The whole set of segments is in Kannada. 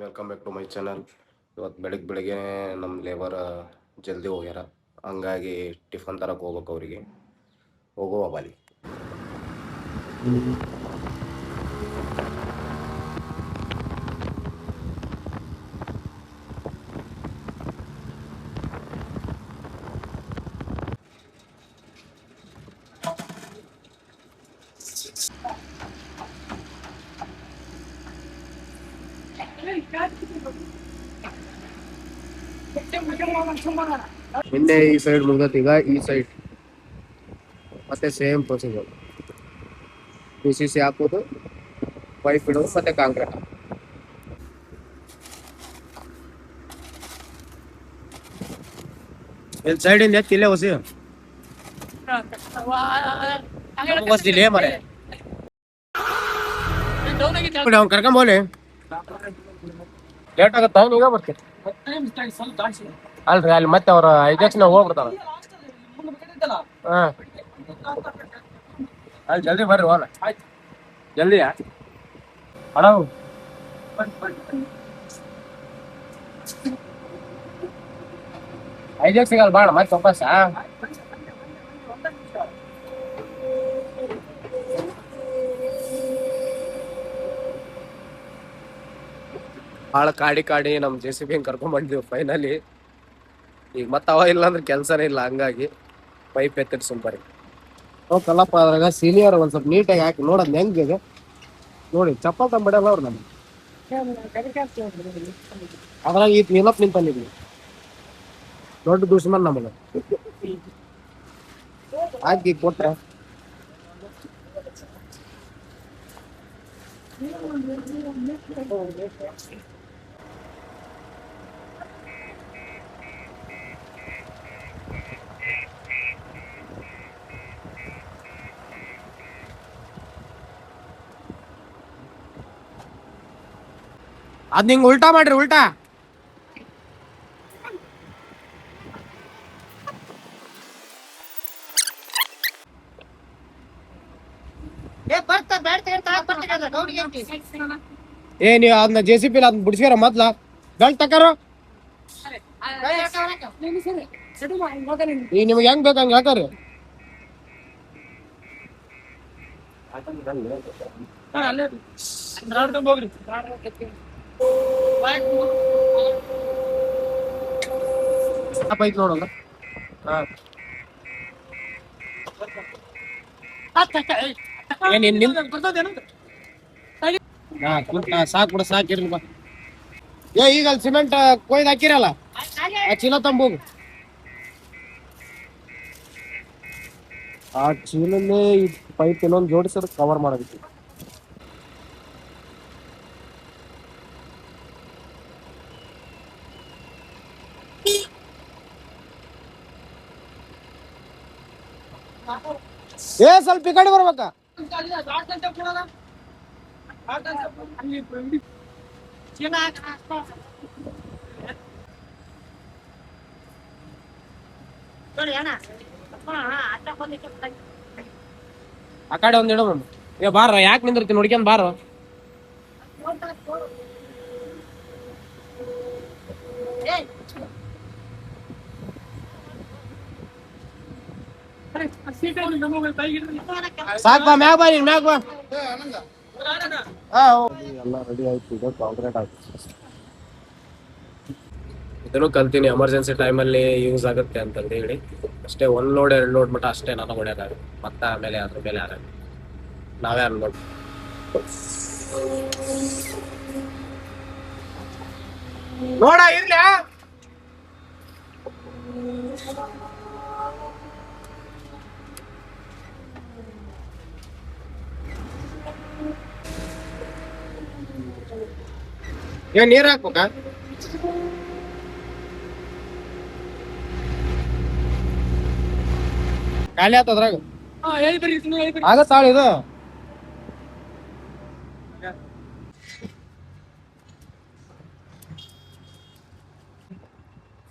Welcome back to my channel. ಇವತ್ತು ಬೆಳಗ್ಗೆ ನಮ್ಮ ಲೇಬರ್ ಜಲ್ದಿ ಹೋಗ್ಯಾರ, ಹಂಗಾಗಿ ಟಿಫನ್ ತರಕ್ಕೆ ಹೋಗ್ಬೇಕು ಅವರಿಗೆ. ಹೋಗುವ ಬಾಲಿ. ಹಿಂದೆ ಈ ಸೈಡ್ ಮುಗ್ದತ್, ಈಗ ಈ ಸೈಡ್ ಮತ್ತೆ ಸೇಮ್ ಪ್ರೊಸೀಜರ್. PCC ಹಾಕೋದು, ಪೈಪ್ ಇಡೋದು, ಮತ್ತೆ ಕಾಂಕ್ರೀಟ್. ಇಲ್ಲಿ ಸೈಡ್ ಇಂದ ಎತ್ತಿಲ್ಲೇ ಹೊಸಿ ಹೊಸ್ದಿಲ್ಲ ಮರೆ ಅವ್ನು ಕರ್ಕೊಂಬೋಲಿ. ಲೇಟ್ ಆಗತ್ತ, ಈಗ ಬರ್ತೀನಿ. ಅಲ್ರಿ ಅಲ್ಲಿ ಮತ್ತೆ ಅವ್ರ ಐದಕ್ಷಣ ಹೋಗ್ಬಿಡ್ತಾರ. ಹಾ ಅಲ್ಲಿ ಜಲ್ದಿ ಬರ್ರಿ, ಹೋಲ ಜಲ್ದಿ ಅಣ್ಣ. ಐದಕ್ಕೆ ಸಿಗಲ್ಲ ಬಾಳ, ಮತ್ತೆ ವಾಪಸ್ ಭಾಳ ಕಾಡಿ ನಮ್ಮ JCB ಕರ್ಕೊಂಡ್ ಬಂದಿದ್ವಿ ಫೈನಲಿ. ಈಗ ಮತ್ತೆ ಅವ ಇಲ್ಲ ಅಂದ್ರೆ ಕೆಲ್ಸನೇ ಇಲ್ಲ, ಹಂಗಾಗಿ ಪೈಪ್ ಎತ್ತಿಟ್ಟು ಸುಂಬರಿ ಹೋಗಲ್ಲಪ್ಪ. ಅದ್ರಾಗ ಸೀನಿಯರ್ ಒಂದ್ ಸ್ವಲ್ಪ ನೀಟಾಗಿ ಹಾಕಿ ನೋಡೋದ್ ಹೆಂಗಿದೆ ನೋಡಿ. ಚಪ್ಪಲ್ ತಂಬಿಡಲ್ಲ ಅವ್ರು ನಮ್ಗೆ. ಅದ್ರಾಗ ಈ ನೀಲಪ್ ನಿಂತಂದಿದ್ವಿ, ದೊಡ್ಡ ದುಶ್ಮನ್ ನಮ್ಮನ್ನ ಹಾಕಿ ಕೊಟ್ರೆ. ಅದ್ ನಿಂಗೆ ಉಲ್ಟಾ ಮಾಡ್ರಿ, ಉಲ್ಟಾ. ಏ ನೀವು ಅದನ್ನ JCB ಅದನ್ನ ಬಿಡಿಸ್ಯಾರ ಮೊದ್ಲ ಬೆಲ್ಟ್ ತಕ್ಕಾರ. ಈಗ ನಿಮ್ಗೆ ಹೆಂಗ್ ಬೇಕು ಹಂಗೆ ಹಾಕಾರಿ. ಪೈಪ್ ನೋಡಲ್ಲ. ಸಾಕ್ ಬಿಡ, ಸಾಕಿರ್ಲಿ ಬಾ. ಏ ಈಗ ಅಲ್ಲಿ ಸಿಮೆಂಟ್ ಕೊಯ್ದು ಹಾಕಿರಲ್ಲ, ಆ ಚೀಲ ತಂಬೋಗು. ಆ ಚೀಲಲ್ಲೇ ಈ ಪೈಪ್ ಇನ್ನೊಂದು ಜೋಡಿಸೋದು ಕವರ್ ಮಾಡಬೇಕು. ಏ ಸ್ವಲ್ಪ ಈ ಕಡೆ ಬರ್ಬೇಕಾ. ಆ ಕಡೆ ಒಂದ್ ಇಡೋ. ಏ ಬಾರ, ಯಾಕೆ ನಿಂದಿರ್ತೀನಿ ನೋಡ್ಕೊಂಡ್ ಬಾರ. ಸಾಕ್ ಬಾ, ಮ್ಯಾಗ ಬಾ, ನೀನ್ ಮ್ಯಾಗ ಬಾ. ಎಲ್ಲ ರೆಡಿ ಆಯ್ತು, ಈಗ ಕಾಂಕ್ರೀಟ್ ಆಯ್ತು. ಇದನ್ನು ಕಲ್ತೀನಿ, ಎಮರ್ಜೆನ್ಸಿ ಟೈಮಲ್ಲಿ ಯೂಸ್ ಆಗುತ್ತೆ ಅಂತಂದು ಹೇಳಿ ಅಷ್ಟೇ. 1 ಲೋಡ್ 2 ಲೋಡ್ ಮಟ್ಟ ಅಷ್ಟೇ ನನಗೆ ಹೊಡೆಯೋದಾಗುತ್ತೆ. ಮತ್ತೆ ಆಮೇಲೆ ಅದ್ರ ಮೇಲೆ ಆಗುತ್ತೆ, ನಾವೇ ಅನ್ಲೋಡ್. ನೋಡ ಇರ್ಲಿ. ಏನ್ ನೀರ್ ಹಾಕ್ಬೇಕಾ? ಖಾಲಿ ಆತದ್ರಾಗ ಆಗತ್ತಾಳ ಇದು.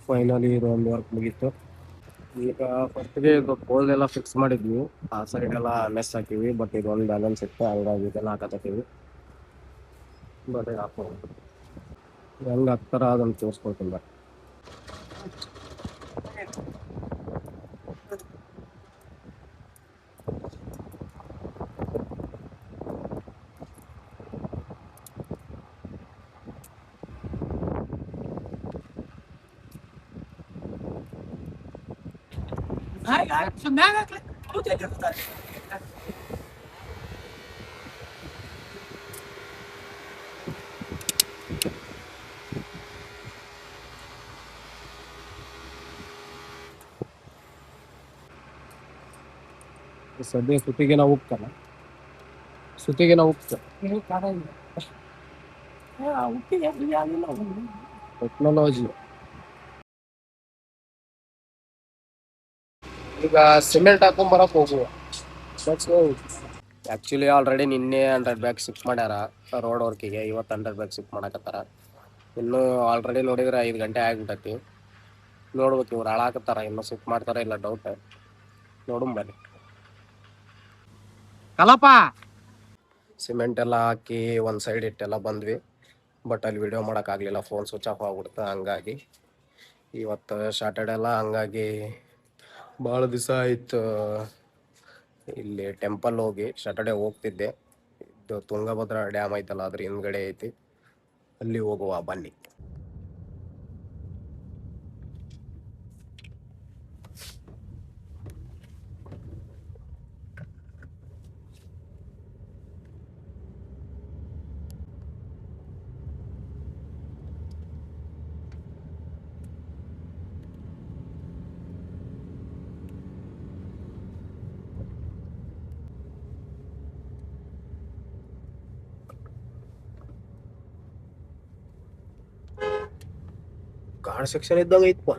ಫೈನಲಿ ಇದು ಒಂದು ವರ್ಕ್ ಮುಗೀತು. ಈಗ ಫಸ್ಟ್ಗೆ ಇದು ಪೋಲ್ ಎಲ್ಲ ಫಿಕ್ಸ್ ಮಾಡಿದ್ವಿ, ಆ ಸೈಡ್ ಎಲ್ಲ ಮೆಸ್ ಹಾಕಿವಿ. ಬಟ್ ಇದೊಂದು ಬ್ಯಾಲೆನ್ಸ್ ಇತ್ತು, ಹಂಗಾಗಿ ಇದೆಲ್ಲ ಹಾಕತ್ತೀವಿ. ಬಟ್ ಹಾಕೋದು ಹೆಂಗ್ ಹತ್ತರ ಅದನ್ನ ತೋರಿಸ್ಕೊಳ್ತೀನಿ ಬರ್ರಿ. ಸದ್ಯ ಸುತ್ತಿಗೆ ನಾವು ಹೋಗ್ತಾನ ಸುತ್ತಿಗೆ ನಾವು ಟೆಕ್ನಾಲಜಿ. ಈಗ ಸಿಮೆಂಟ್ ಹಾಕೊಂಡ್ ಬರಕ್ ಹೋಗುವ. ಆಕ್ಚುಲಿ ಆಲ್ರೆಡಿ ನಿನ್ನೆ 100 ಬ್ಯಾಗ್ ಶಿಫ್ಟ್ ಮಾಡ್ಯಾರ ರೋಡ್ ವರ್ಕಿಗೆ. ಇವತ್ತು 100 ಬ್ಯಾಗ್ ಶಿಫ್ಟ್ ಮಾಡಕತ್ತಾರ. ಇನ್ನು ಆಲ್ರೆಡಿ ನೋಡಿದ್ರೆ 5 ಗಂಟೆ ಆಗ್ಬಿಟ್ಟೈತಿ. ನೋಡ್ಬೇಕು ಇವ್ರು ಹಾಳಾಕತ್ತಾರ, ಇನ್ನು ಶಿಫ್ಟ್ ಮಾಡ್ತಾರ ಇಲ್ಲ ಡೌಟ್. ನೋಡುಂ ಬನ್ನಿ. ಕಲಪ ಸಿಮೆಂಟ್ ಎಲ್ಲ ಹಾಕಿ ಒಂದು ಸೈಡ್ ಇಟ್ಟೆಲ್ಲ ಬಂದ್ವಿ. ಬಟ್ ಅಲ್ಲಿ ವಿಡಿಯೋ ಮಾಡೋಕ್ಕಾಗಲಿಲ್ಲ, ಫೋನ್ ಸ್ವಿಚ್ ಆಫ್ ಆಗ್ಬಿಡ್ತು. ಹಂಗಾಗಿ ಇವತ್ತು ಸಾಟರ್ಡೆ ಎಲ್ಲ, ಹಂಗಾಗಿ ಭಾಳ ದಿವಸ ಆಯ್ತು ಇಲ್ಲಿ ಟೆಂಪಲ್ ಹೋಗಿ. ಸಾಟರ್ಡೆ ಹೋಗ್ತಿದ್ದೆ. ಇದು ತುಂಗಭದ್ರಾ ಡ್ಯಾಮ್ ಐತಲ್ಲ, ಅದ್ರ ಹಿಂದ್ಗಡೆ ಐತಿ, ಅಲ್ಲಿ ಹೋಗುವ ಬನ್ನಿ. ಗಾಡ್ ಸೆಕ್ಷನ್ ಇದ್ದಂಗೆ ಐತಪ್ಪ.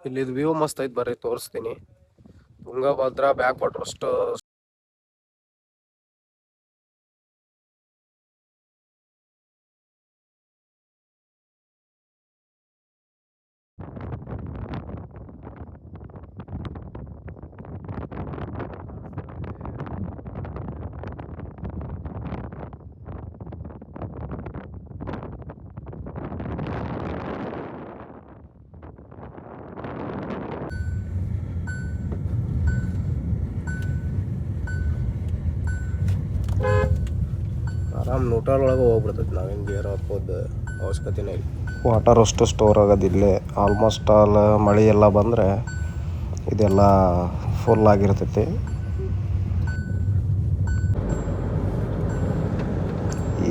ಇಲ್ಲಿದ್ ವ್ಯೂ ಮಸ್ತ್ ಐತ್, ಬರ್ರಿ ತೋರಿಸ್ತೀನಿ. ತುಂಗಭದ್ರಾ ಬ್ಯಾಕ್ ವಾಟರ್ ಅಷ್ಟು ಆರಾಮ್ ನ್ಯೂಟ್ರಲ್ ಒಳಗೆ ಹೋಗ್ಬಿಡ್ತೈತಿ. ನಾವೇನು ಗೇರ್ ಹಾಕೋದು ಅವಶ್ಯಕತೆನೇ ಇಲ್ಲ. ವಾಟರ್ ಅಷ್ಟು ಸ್ಟೋರ್ ಆಗೋದಿಲ್ಲೇ. ಆಲ್ಮೋಸ್ಟ್ ಆಲ್ ಮಳೆ ಎಲ್ಲ ಬಂದರೆ ಇದೆಲ್ಲ ಫುಲ್ ಆಗಿರ್ತೈತಿ.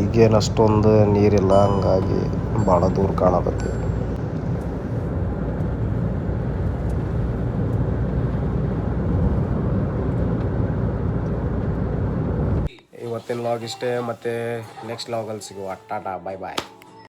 ಈಗೇನು ಅಷ್ಟೊಂದು ನೀರಿಲ್ಲ, ಹಂಗಾಗಿ ಭಾಳ ದೂರ ಕಾಣತೈತಿ. ಇವತ್ತಿನ ಲಾಗ್ ಇಷ್ಟೇ. ಮತ್ತೆ ನೆಕ್ಸ್ಟ್ ಲಾಗಲ್ಲಿ ಸಿಗುವ. ಟಾಟಾ, ಬಾಯ್ ಬಾಯ್.